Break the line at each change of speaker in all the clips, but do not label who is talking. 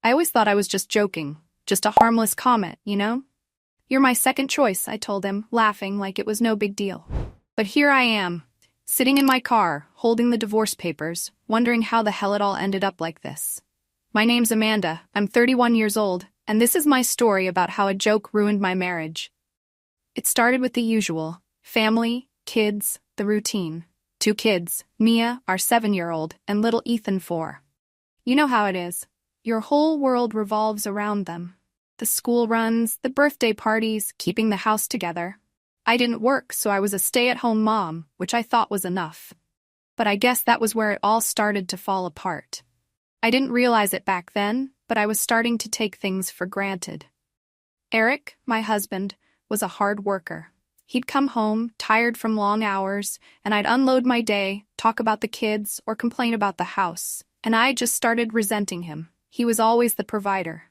I always thought I was just joking, just a harmless comment, you know? You're my second choice, I told him, laughing like it was no big deal. But here I am, sitting in my car, holding the divorce papers, wondering how the hell it all ended up like this. My name's Amanda, I'm 31 years old, and this is my story about how a joke ruined my marriage. It started with the usual: family, kids, the routine. 2 kids, Mia, our 7-year-old, and little Ethan, 4. You know how it is. Your whole world revolves around them. The school runs, the birthday parties, keeping the house together. I didn't work, so I was a stay-at-home mom, which I thought was enough. But I guess that was where it all started to fall apart. I didn't realize it back then, but I was starting to take things for granted. Eric, my husband, was a hard worker. He'd come home, tired from long hours, and I'd unload my day, talk about the kids, or complain about the house. And I just started resenting him. He was always the provider.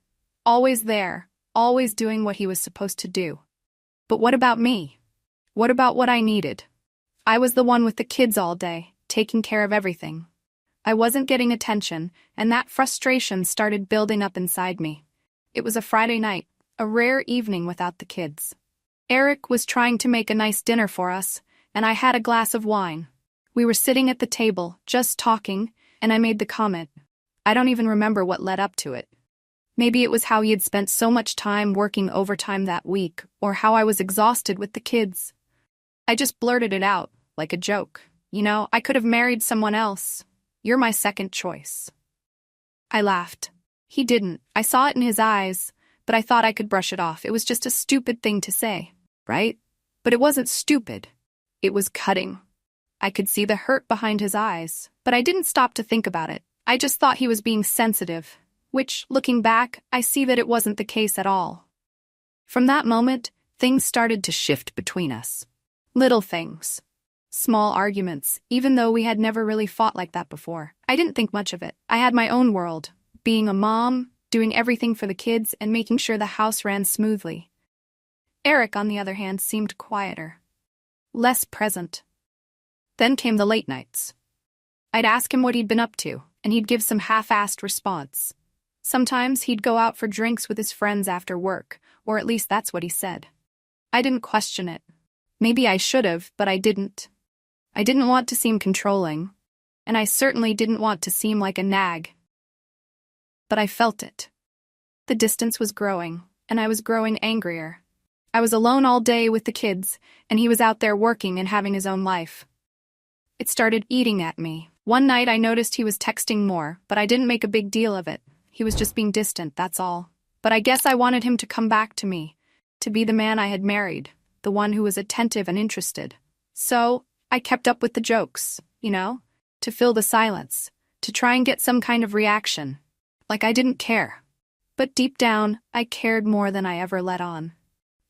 Always there, always doing what he was supposed to do. But what about me? What about what I needed? I was the one with the kids all day, taking care of everything. I wasn't getting attention, and that frustration started building up inside me. It was a Friday night, a rare evening without the kids. Eric was trying to make a nice dinner for us, and I had a glass of wine. We were sitting at the table, just talking, and I made the comment. I don't even remember what led up to it. Maybe it was how he had spent so much time working overtime that week, or how I was exhausted with the kids. I just blurted it out, like a joke. You know, I could have married someone else. You're my second choice. I laughed. He didn't. I saw it in his eyes, but I thought I could brush it off. It was just a stupid thing to say, right? But it wasn't stupid. It was cutting. I could see the hurt behind his eyes, but I didn't stop to think about it. I just thought he was being sensitive, which, looking back, I see that it wasn't the case at all. From that moment, things started to shift between us. Little things. Small arguments, even though we had never really fought like that before. I didn't think much of it. I had my own world, being a mom, doing everything for the kids, and making sure the house ran smoothly. Eric, on the other hand, seemed quieter, less present. Then came the late nights. I'd ask him what he'd been up to, and he'd give some half-assed response. Sometimes he'd go out for drinks with his friends after work, or at least that's what he said. I didn't question it. Maybe I should have, but I didn't. I didn't want to seem controlling, and I certainly didn't want to seem like a nag. But I felt it. The distance was growing, and I was growing angrier. I was alone all day with the kids, and he was out there working and having his own life. It started eating at me. One night I noticed he was texting more, but I didn't make a big deal of it. He was just being distant, that's all. But I guess I wanted him to come back to me, to be the man I had married, the one who was attentive and interested. So, I kept up with the jokes, you know, to fill the silence, to try and get some kind of reaction. Like I didn't care. But deep down, I cared more than I ever let on.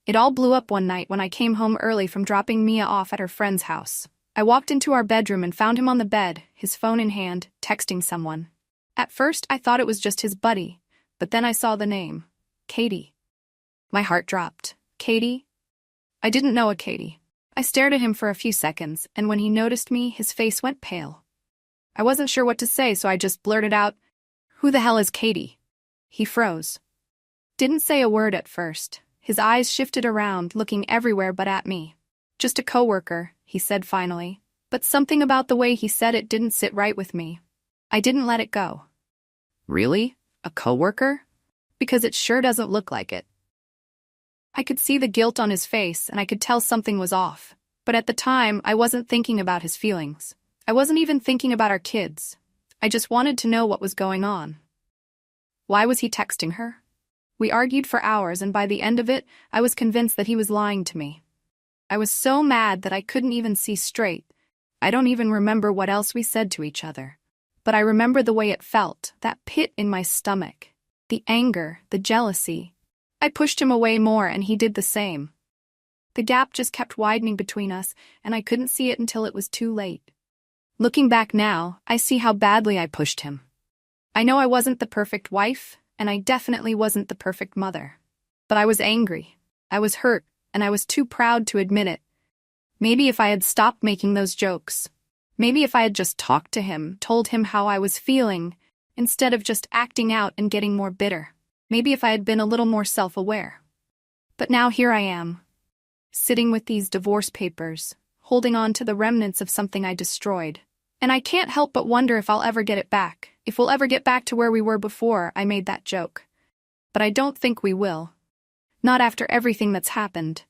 It all blew up one night when I came home early from dropping Mia off at her friend's house. I walked into our bedroom and found him on the bed, his phone in hand, texting someone. At first, I thought it was just his buddy, but then I saw the name, Katie. My heart dropped. Katie? I didn't know a Katie. I stared at him for a few seconds, and when he noticed me, his face went pale. I wasn't sure what to say, so I just blurted out, "Who the hell is Katie?" He froze. Didn't say a word at first. His eyes shifted around, looking everywhere but at me. "Just a coworker," he said finally, but something about the way he said it didn't sit right with me. I didn't let it go. "Really? A coworker?" "Because it sure doesn't look like it." I could see the guilt on his face, and I could tell something was off. But at the time, I wasn't thinking about his feelings. I wasn't even thinking about our kids. I just wanted to know what was going on. Why was he texting her? We argued for hours, and by the end of it, I was convinced that he was lying to me. I was so mad that I couldn't even see straight. I don't even remember what else we said to each other. But I remember the way it felt, that pit in my stomach. The anger, the jealousy. I pushed him away more, and he did the same. The gap just kept widening between us, and I couldn't see it until it was too late. Looking back now, I see how badly I pushed him. I know I wasn't the perfect wife, and I definitely wasn't the perfect mother. But I was angry. I was hurt, and I was too proud to admit it. Maybe if I had stopped making those jokes, maybe if I had just talked to him, told him how I was feeling, instead of just acting out and getting more bitter. Maybe if I had been a little more self-aware. But now here I am, sitting with these divorce papers, holding on to the remnants of something I destroyed. And I can't help but wonder if I'll ever get it back, if we'll ever get back to where we were before I made that joke. But I don't think we will. Not after everything that's happened.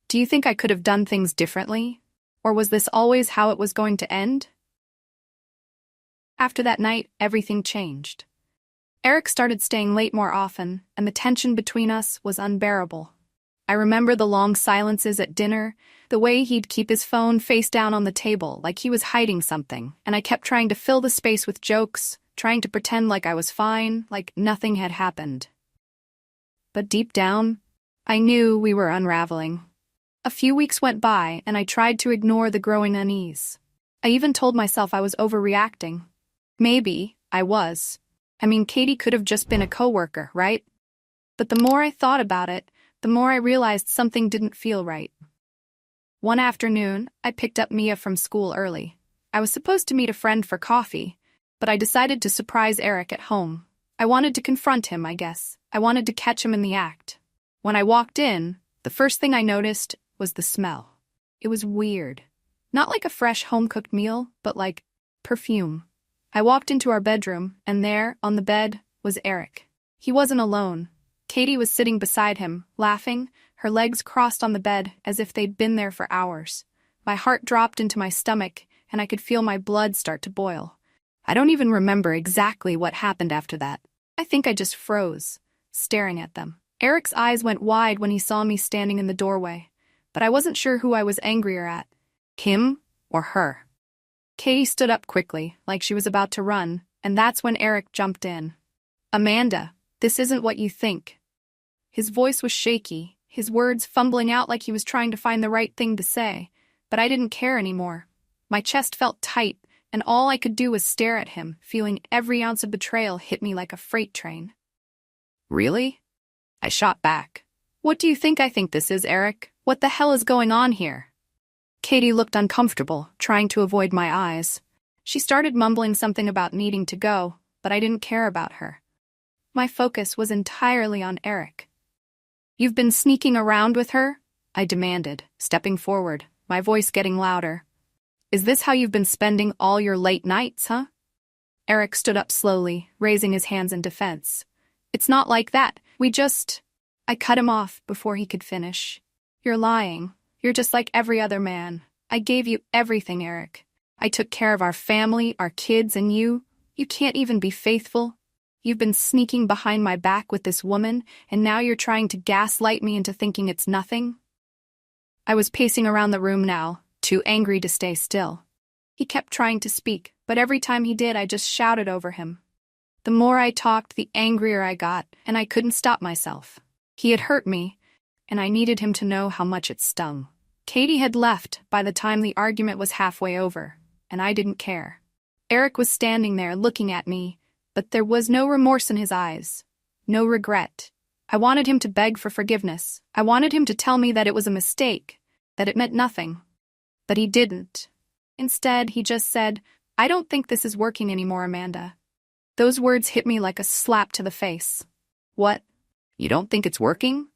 Do you think I could have done things differently? Or was this always how it was going to end? After that night, everything changed. Eric started staying late more often, and the tension between us was unbearable. I remember the long silences at dinner, the way he'd keep his phone face down on the table like he was hiding something, and I kept trying to fill the space with jokes, trying to pretend like I was fine, like nothing had happened. But deep down, I knew we were unraveling. A few weeks went by, and I tried to ignore the growing unease. I even told myself I was overreacting. Maybe I was. I mean, Katie could have just been a coworker, right? But the more I thought about it, the more I realized something didn't feel right. One afternoon, I picked up Mia from school early. I was supposed to meet a friend for coffee, but I decided to surprise Eric at home. I wanted to confront him, I guess. I wanted to catch him in the act. When I walked in, the first thing I noticed was the smell. It was weird. Not like a fresh home-cooked meal, but like perfume. I walked into our bedroom, and there, on the bed, was Eric. He wasn't alone. Katie was sitting beside him, laughing, her legs crossed on the bed as if they'd been there for hours. My heart dropped into my stomach, and I could feel my blood start to boil. I don't even remember exactly what happened after that. I think I just froze, staring at them. Eric's eyes went wide when he saw me standing in the doorway, but I wasn't sure who I was angrier at, him or her. Katie stood up quickly, like she was about to run, and that's when Eric jumped in. "Amanda, this isn't what you think." His voice was shaky, his words fumbling out like he was trying to find the right thing to say, but I didn't care anymore. My chest felt tight, and all I could do was stare at him, feeling every ounce of betrayal hit me like a freight train. "Really?" I shot back. "What do you think I think this is, Eric? What the hell is going on here?" Katie looked uncomfortable, trying to avoid my eyes. She started mumbling something about needing to go, but I didn't care about her. My focus was entirely on Eric. "You've been sneaking around with her?" I demanded, stepping forward, my voice getting louder. "Is this how you've been spending all your late nights, huh?" Eric stood up slowly, raising his hands in defense. "It's not like that, I cut him off before he could finish. "You're lying. You're just like every other man. I gave you everything, Eric. I took care of our family, our kids, and you can't even be faithful. You've been sneaking behind my back with this woman, and now you're trying to gaslight me into thinking it's nothing." I was pacing around the room now, too angry to stay still. He kept trying to speak, but every time he did, I just shouted over him. The more I talked, the angrier I got, and I couldn't stop myself. He had hurt me, and I needed him to know how much it stung. Katie had left by the time the argument was halfway over, and I didn't care. Eric was standing there looking at me, but there was no remorse in his eyes, no regret. I wanted him to beg for forgiveness. I wanted him to tell me that it was a mistake, that it meant nothing. But he didn't. Instead, he just said, "I don't think this is working anymore, Amanda." Those words hit me like a slap to the face. "What? You don't think it's working?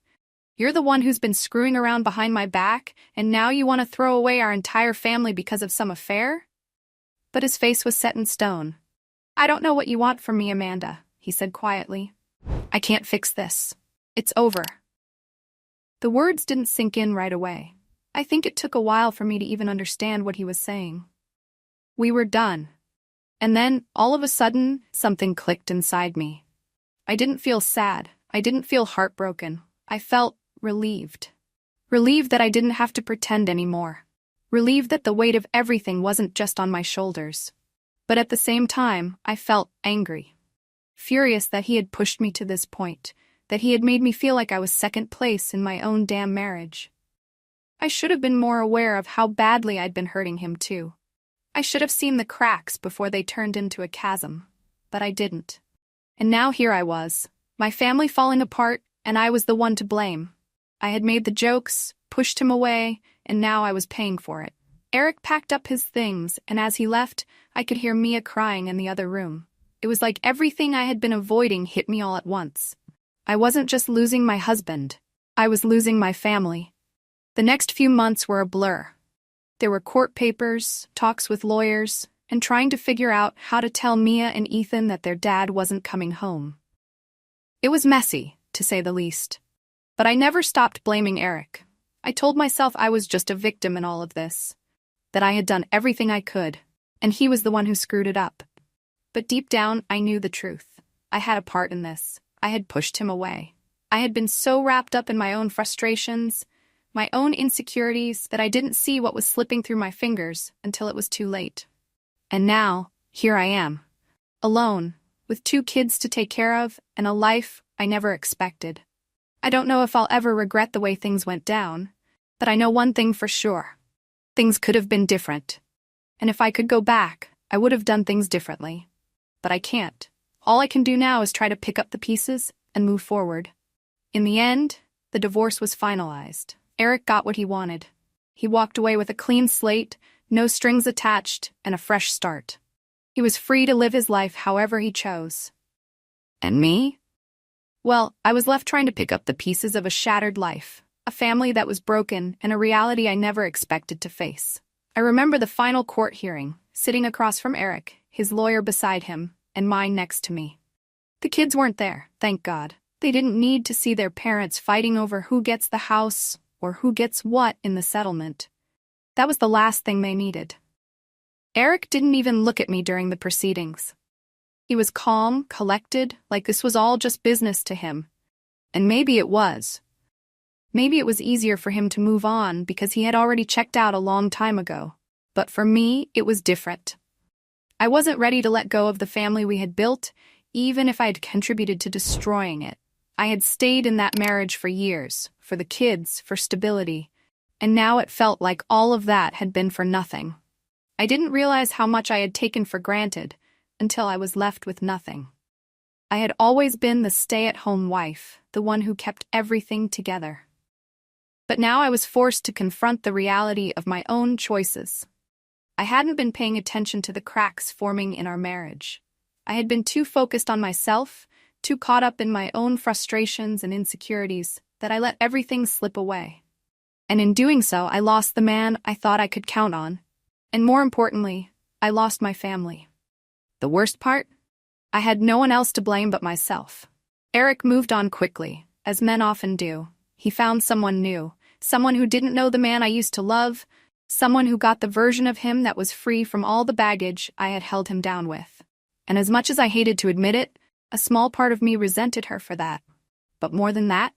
You're the one who's been screwing around behind my back, and now you want to throw away our entire family because of some affair?" But his face was set in stone. "I don't know what you want from me, Amanda," he said quietly. "I can't fix this. It's over." The words didn't sink in right away. I think it took a while for me to even understand what he was saying. We were done. And then, all of a sudden, something clicked inside me. I didn't feel sad. I didn't feel heartbroken. I felt relieved. Relieved that I didn't have to pretend anymore. Relieved that the weight of everything wasn't just on my shoulders. But at the same time, I felt angry. Furious that he had pushed me to this point, that he had made me feel like I was second place in my own damn marriage. I should have been more aware of how badly I'd been hurting him too. I should have seen the cracks before they turned into a chasm, but I didn't. And now here I was, my family falling apart, and I was the one to blame. I had made the jokes, pushed him away, and now I was paying for it. Eric packed up his things, and as he left, I could hear Mia crying in the other room. It was like everything I had been avoiding hit me all at once. I wasn't just losing my husband. I was losing my family. The next few months were a blur. There were court papers, talks with lawyers, and trying to figure out how to tell Mia and Ethan that their dad wasn't coming home. It was messy, to say the least. But I never stopped blaming Eric. I told myself I was just a victim in all of this, that I had done everything I could, and he was the one who screwed it up. But deep down, I knew the truth. I had a part in this. I had pushed him away. I had been so wrapped up in my own frustrations, my own insecurities, that I didn't see what was slipping through my fingers until it was too late. And now, here I am, alone, with 2 kids to take care of and a life I never expected. I don't know if I'll ever regret the way things went down, but I know one thing for sure. Things could have been different. And if I could go back, I would have done things differently. But I can't. All I can do now is try to pick up the pieces and move forward. In the end, the divorce was finalized. Eric got what he wanted. He walked away with a clean slate, no strings attached, and a fresh start. He was free to live his life however he chose. And me? Well, I was left trying to pick up the pieces of a shattered life, a family that was broken, and a reality I never expected to face. I remember the final court hearing, sitting across from Eric, his lawyer beside him, and mine next to me. The kids weren't there, thank God. They didn't need to see their parents fighting over who gets the house or who gets what in the settlement. That was the last thing they needed. Eric didn't even look at me during the proceedings. He was calm, collected, like this was all just business to him. And maybe it was. Maybe it was easier for him to move on because he had already checked out a long time ago. But for me, it was different. I wasn't ready to let go of the family we had built, even if I had contributed to destroying it. I had stayed in that marriage for years, for the kids, for stability, and now it felt like all of that had been for nothing. I didn't realize how much I had taken for granted until I was left with nothing. I had always been the stay-at-home wife, the one who kept everything together. But now I was forced to confront the reality of my own choices. I hadn't been paying attention to the cracks forming in our marriage. I had been too focused on myself, too caught up in my own frustrations and insecurities, that I let everything slip away. And in doing so, I lost the man I thought I could count on. And more importantly, I lost my family. The worst part? I had no one else to blame but myself. Eric moved on quickly, as men often do. He found someone new, someone who didn't know the man I used to love, someone who got the version of him that was free from all the baggage I had held him down with. And as much as I hated to admit it, a small part of me resented her for that. But more than that,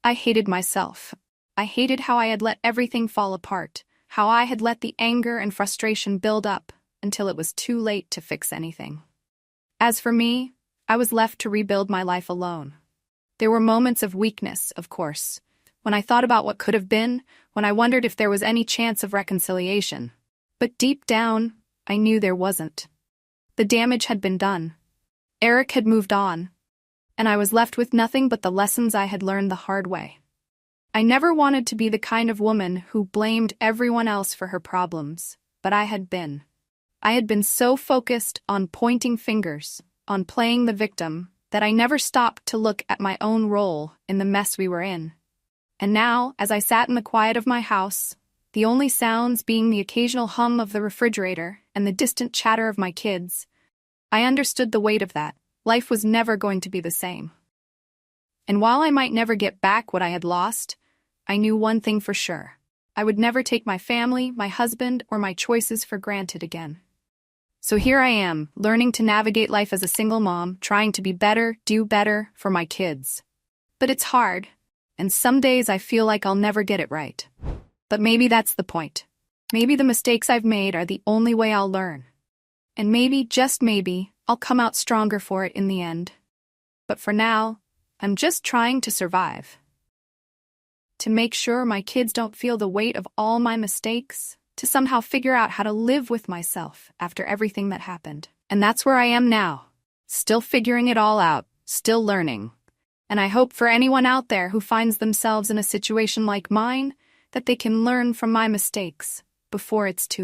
I hated myself. I hated how I had let everything fall apart, how I had let the anger and frustration build up until it was too late to fix anything. As for me, I was left to rebuild my life alone. There were moments of weakness, of course, when I thought about what could have been, when I wondered if there was any chance of reconciliation. But deep down, I knew there wasn't. The damage had been done. Eric had moved on, and I was left with nothing but the lessons I had learned the hard way. I never wanted to be the kind of woman who blamed everyone else for her problems, but I had been. I had been so focused on pointing fingers, on playing the victim, that I never stopped to look at my own role in the mess we were in. And now, as I sat in the quiet of my house, the only sounds being the occasional hum of the refrigerator and the distant chatter of my kids, I understood the weight of that. Life was never going to be the same. And while I might never get back what I had lost, I knew one thing for sure. I would never take my family, my husband, or my choices for granted again. So here I am, learning to navigate life as a single mom, trying to be better, do better for my kids. But it's hard, and some days I feel like I'll never get it right. But maybe that's the point. Maybe the mistakes I've made are the only way I'll learn. And maybe, just maybe, I'll come out stronger for it in the end. But for now, I'm just trying to survive. To make sure my kids don't feel the weight of all my mistakes, to somehow figure out how to live with myself after everything that happened. And that's where I am now, still figuring it all out, still learning. And I hope for anyone out there who finds themselves in a situation like mine, that they can learn from my mistakes before it's too late.